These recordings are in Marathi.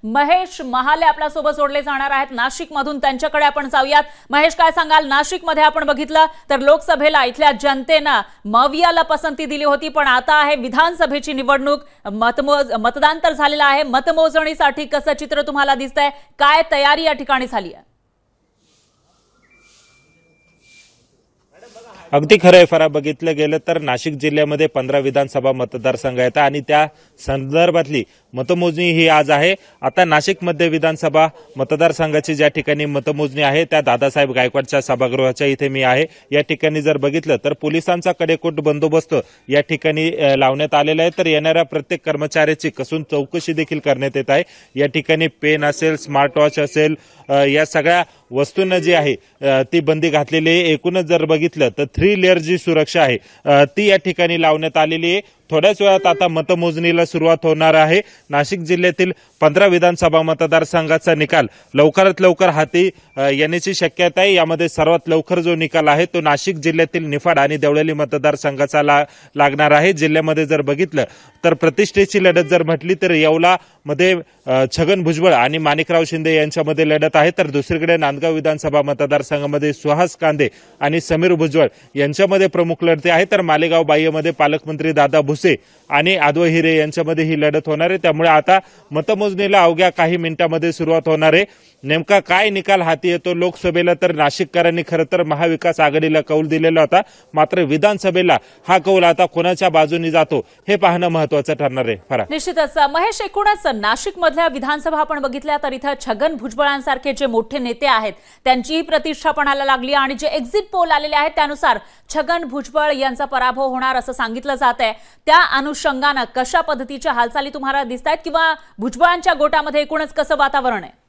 महेश महाले आपल्यासोबत जोडले जाणार आहेत नाशिकमधून, त्यांच्याकडे आपण जाऊयात। महेश, काय सांगाल? नाशिकमध्ये आपण बघितलं तर लोकसभेला इथल्या जनतेनं मवियाला पसंती दिली होती, पण आता आहे विधानसभेची निवडणूक, मतदान तर झालेलं आहे। मतमोजणीसाठी कसं चित्र तुम्हाला दिसतंय? काय तयारी या ठिकाणी झाली आहे? अगदी खरं आहे फरा, बघितलं गेलं तर नाशिक जिल्ह्यामध्ये 15 विधानसभा मतदारसंघ आहेत आणि त्या संदर्भातली मतमोजणी ही आज आहे। आता नाशिक मध्य विधानसभा मतदारसंघाची ज्या ठिकाणी मतमोजणी आहे त्या दादासाहेब गायकवाडच्या सभागृहाच्या इथे मी आहे। या ठिकाणी जर बघितलं तर पोलिसांचा कडेकोट बंदोबस्त या ठिकाणी लावण्यात आलेला आहे, तर येणाऱ्या प्रत्येक कर्मचाऱ्याची कसून चौकशी देखील करण्यात येत आहे। या ठिकाणी पेन असेल, स्मार्ट वॉच असेल, या सगळ्या वस्तूंना जी आहे ती बंदी घातलेली आहे। एकूणच जर बघितलं तर 3 लेअर जी सुरक्षा आहे ती या ठिकाणी लावण्यात आलेली आहे। थोड्याच वेळात आता मतमोजणीला सुरुवात होणार आहे। नाशिक जिल्ह्यातील 15 विधानसभा मतदारसंघाचा निकाल लवकरात लवकर हाती येण्याची शक्यता आहे। यामध्ये सर्वात लवकर जो निकाल आहे तो नाशिक जिल्ह्यातील निफाड आणि देवळाली मतदारसंघाचा लागणार आहे। जिल्ह्यामध्ये जर बघितलं तर प्रतिष्ठेची लढत जर म्हटली तर येवला मध्ये छगन भुजबळ आणि माणिकराव शिंदे यांच्यामध्ये लढत आहे, तर दुसरीकडे नांदगाव विधानसभा मतदारसंघामध्ये सुहास कांदे आणि समीर भुजबळ यांच्यामध्ये प्रमुख लढती आहे, तर मालेगाव बाह्यमध्ये पालकमंत्री दादा भुसे आणि आदव हिरे यांच्यामध्ये ही लढत होणार आहे। त्यामुळे आता मतमोजणीला अवघ्या काही मिनिटांमध्ये सुरुवात होणार आहे। नेमका काय निकाल हाती येतो? लोकसभेला तर नाशिककरांनी खरं तर महाविकास आघाडीला कौल दिलेला होता, मात्र विधानसभेला हा कौल आता कोणाच्या बाजूने जातो हे पाहणं महत्त्वाचं ठरणार आहे। फरा, निश्चितच महेश, एकूणच नाशिक मधल्या विधानसभा आपण बघितल्या तर इथं छगन भुजबळांसारखे जे मोठे नेते आहेत त्यांचीही प्रतिष्ठा पणाला लागली आणि जे एक्झिट पोल आलेले आहेत त्यानुसार छगन भुजबळ यांचा पराभव होणार असं सांगितलं जात आहे। त्या अनुषंगाने कशा पद्धतीच्या हालचाली तुम्हाला दिसत आहेत किंवा भुजबळांच्या गोटामध्ये एकूणच कसं वातावरण आहे?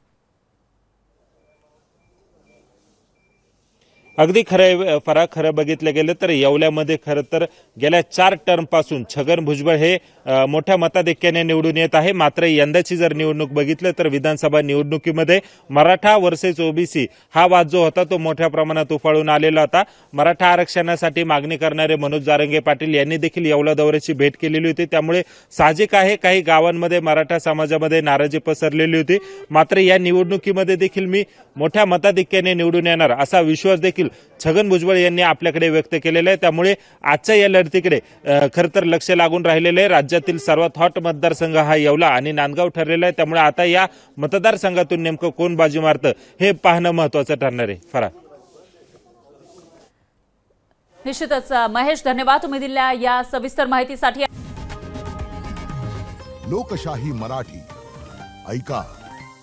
अगदी खरं फरा, खरं बघितलं गेलं तर येवल्यामध्ये खरं तर गेल्या 4 टर्म पासून छगन भुजबळ हे मोठ्या मताधिक्याने निवडून येत आहे। मात्र यंदाची जर निवडणूक बघितलं तर विधानसभा निवडणुकीमध्ये मराठा वर्सेस ओबीसी हा वाद जो होता तो मोठ्या प्रमाणात उफाळून आलेला होता। मराठा आरक्षणासाठी मागणी करणारे मनोज जारंगे पाटील यांनी देखील येवला दौऱ्याची भेट केलेली होती, त्यामुळे साहजिक आहे काही गावांमध्ये मराठा समाजामध्ये नाराजी पसरलेली होती। मात्र या निवडणुकीमध्ये देखील मी मोठ्या मताधिक्याने निवडून येणार असा विश्वास देखील छगन भुजबळ यांनी आपल्याकडे व्यक्त केलेला आहे। त्यामुळे आजच्या या लढतीकडे खरं तर लक्ष लागून राहिलेलं आहे। राज्यातील सर्वात हॉट मतदारसंघ हा येवला आणि नांदगाव ठरलेला आहे, त्यामुळे आता या मतदारसंघातून नेमकं कोण बाजी मारतं हे पाहणं महत्त्वाचं ठरणार आहे। फरा, निश्चितच महेश, धन्यवाद तुम्ही दिलेल्या या सविस्तर माहितीसाठी। लोकशाही मराठी ऐका,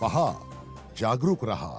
पहा, जागरूक रहा।